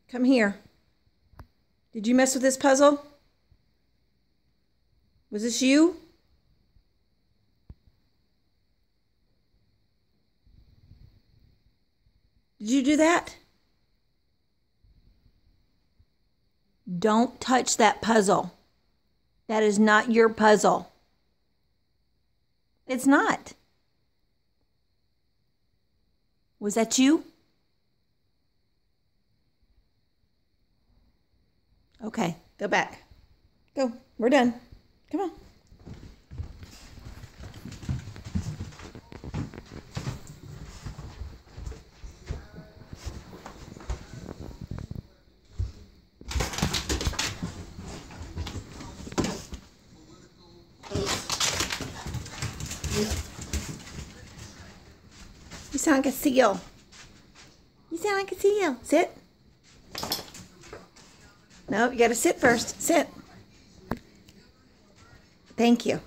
Come here. Did you mess with this puzzle? Was this you? Did you do that? Don't touch that puzzle. That is not your puzzle. It's not. Was that you? Okay, go back. Go. We're done. Come on. You sound like a seal. You sound like a seal. Sit. No, you gotta sit first. Sit. Thank you.